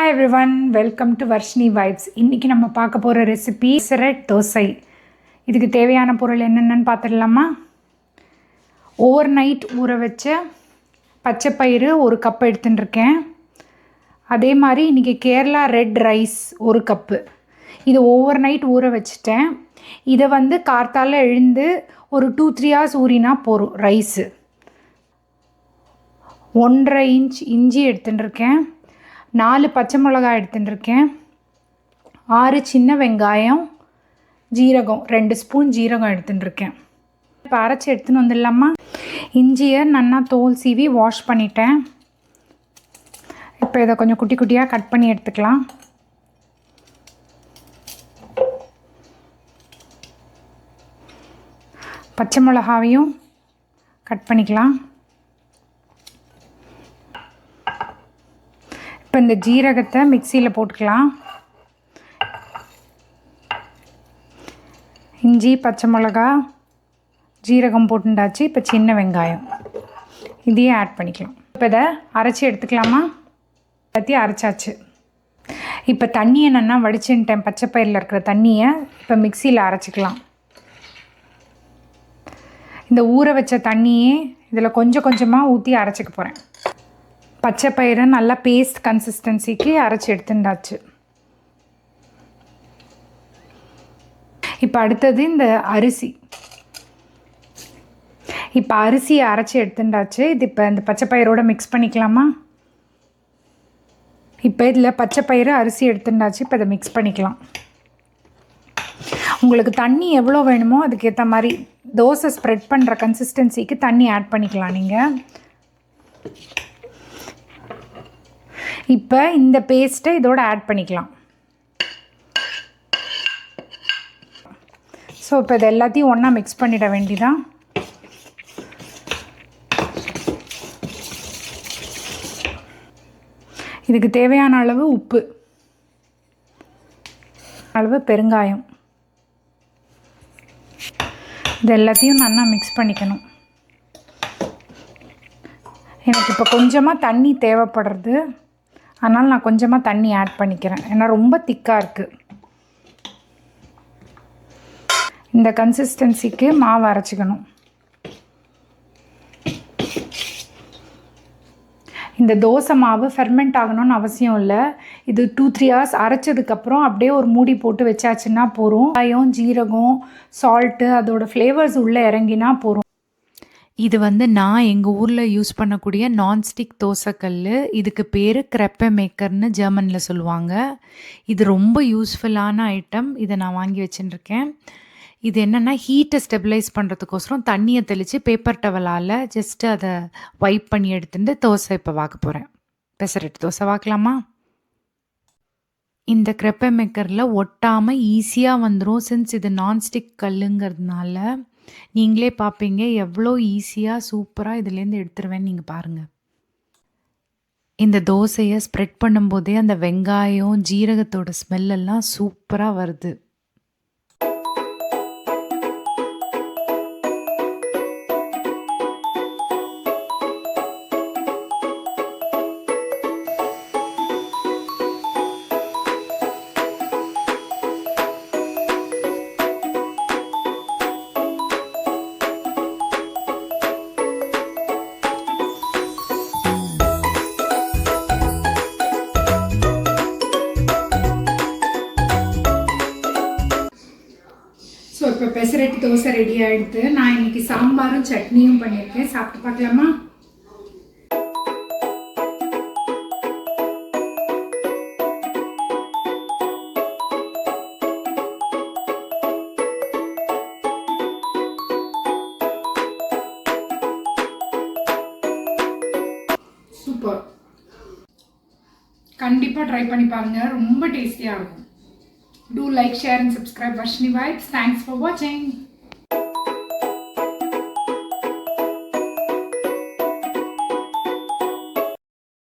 Hi everyone, welcome to Varshini Vibes. இன்னைக்கு நம்ம பார்க்க போற ரெசிபி பெசரட் தோசை. இதுக்கு தேவையான பொருள் என்னென்னன்னு பார்த்துடலாமா? ஓவர் நைட் ஊற வச்ச பச்சை பயிறு 1 கப் எடுத்துட்டுருக்கேன். அதே மாதிரி இன்றைக்கி கேரளா ரெட் ரைஸ் 1 கப்பு. இது ஓவர் நைட் ஊற வச்சுட்டேன். இதை கார்த்தால எழுந்து ஒரு 2-3 hours ஊறினா போதும் ரைஸு. 1.5 inch இஞ்சி எடுத்துட்டுருக்கேன். 4 பச்சை மிளகாய் எடுத்துட்டுருக்கேன். 6 சின்ன வெங்காயம், ஜீரகம் 2 ஸ்பூன் ஜீரகம் எடுத்துட்டுருக்கேன். இப்போ அரைச்சி எடுத்துன்னு வந்துடலாமா? இஞ்சியை நல்லா தோல் சீவி வாஷ் பண்ணிட்டேன். இப்போ இதை கொஞ்சம் குட்டி குட்டியாக கட் பண்ணி எடுத்துக்கலாம். பச்சை மிளகாவையும் கட் பண்ணிக்கலாம். இப்போ இந்த ஜீரகத்தை மிக்சியில் போட்டுக்கலாம். இஞ்சி, பச்சை மிளகா, ஜீரகம் போட்டுண்டாச்சு. இப்போ சின்ன வெங்காயம் இதையும் ஆட் பண்ணிக்கலாம். இப்போ இதை அரைச்சி எடுத்துக்கலாமா? எல்லாத்தையும் அரைச்சாச்சு. இப்போ தண்ணியை நல்லா வடிச்சுட்டேன். பச்சை பயிரில் இருக்கிற தண்ணியை இப்போ மிக்சியில் அரைச்சிக்கலாம். இந்த ஊற வச்ச தண்ணியே இதில் கொஞ்சம் கொஞ்சமாக ஊற்றி அரைச்சிக்க போகிறேன். பச்சை பயிரை நல்லா பேஸ்ட் கன்சிஸ்டன்சிக்கு அரைச்சி எடுத்துட்டாச்சு. இப்போ அடுத்தது இந்த அரிசி. இப்போ அரிசியை அரைச்சி எடுத்துட்டாச்சு. இது இப்போ இந்த பச்சை பயிரோடு மிக்ஸ் பண்ணிக்கலாமா? இப்போ இதில் பச்சை பயிறு அரிசி எடுத்துட்டாச்சு. இப்போ இதை மிக்ஸ் பண்ணிக்கலாம். உங்களுக்கு தண்ணி எவ்வளோ வேணுமோ அதுக்கேற்ற மாதிரி தோசை ஸ்ப்ரெட் பண்ணுற கன்சிஸ்டன்சிக்கு தண்ணி ஆட் பண்ணிக்கலாம் நீங்கள். இப்போ இந்த பேஸ்ட்டை இதோட ஆட் பண்ணிக்கலாம். ஸோ இப்போ இது எல்லாத்தையும் ஒன்றா மிக்ஸ் பண்ணிட வேண்டியதான். இதுக்கு தேவையான அளவு உப்பு, அளவு பெருங்காயம், இது எல்லாத்தையும் நல்லா மிக்ஸ் பண்ணிக்கணும். எனக்கு இப்போ கொஞ்சமாக தண்ணி தேவைப்படுறது, அதனால் நான் கொஞ்சமாக தண்ணி ஆட் பண்ணிக்கிறேன். ஏன்னா ரொம்ப திக்காக இருக்குது. இந்த கன்சிஸ்டன்சிக்கு மாவு அரைச்சிக்கணும். இந்த தோசை மாவு ஃபெர்மெண்ட் ஆகணும்னு அவசியம் இல்லை. இது 2-3 hours அரைச்சதுக்கப்புறம் அப்படியே ஒரு மூடி போட்டு வச்சாச்சுன்னா போதும். வெங்காயம், ஜீரகம், சால்ட்டு அதோடய ஃப்ளேவர்ஸ் உள்ளே இறங்கினா போதும். இது நான் எங்கள் ஊரில் யூஸ் பண்ணக்கூடிய நான்ஸ்டிக் தோசைக்கல். இதுக்கு பேர் க்ரெப்பே மேக்கர்னு ஜெர்மனில் சொல்லுவாங்க. இது ரொம்ப யூஸ்ஃபுல்லான ஐட்டம். இதை நான் வாங்கி வச்சுட்டுருக்கேன். இது என்னென்னா ஹீட்டை ஸ்டெபிலைஸ் பண்ணுறதுக்கோசரம் தண்ணியை தெளித்து பேப்பர் டவலால் ஜஸ்ட்டு அதை வைப் பண்ணி எடுத்துட்டு தோசை இப்போ வாக்க போகிறேன். பெசரட் தோசை வாக்கலாமா? இந்த க்ரெப்பே மேக்கரில் ஒட்டாமல் ஈஸியாக வந்துடும். சின்ஸ் இது நான்ஸ்டிக் கல்லுங்கிறதுனால நீங்களே பார்ப்பீங்க எவ்வளோ ஈஸியாக சூப்பராக இதுலேருந்து எடுத்துருவேன்னு நீங்கள் பாருங்கள். இந்த தோசையை ஸ்ப்ரெட் பண்ணும்போதே அந்த வெங்காயம், ஜீரகத்தோட ஸ்மெல்லெல்லாம் சூப்பராக வருது. ஸோ இப்போ பெசரட் தோசை ரெடி ஆகிடுது. நான் இன்றைக்கி சாம்பாரும் சட்னியும் பண்ணியிருக்கேன். சாப்பிட்டு பார்க்கலாமா? சூப்பர். கண்டிப்பாக ட்ரை பண்ணி பாருங்கள். ரொம்ப டேஸ்டியாக இருக்கும். Do like, share and subscribe Varshini Vibes. Thanks for watching.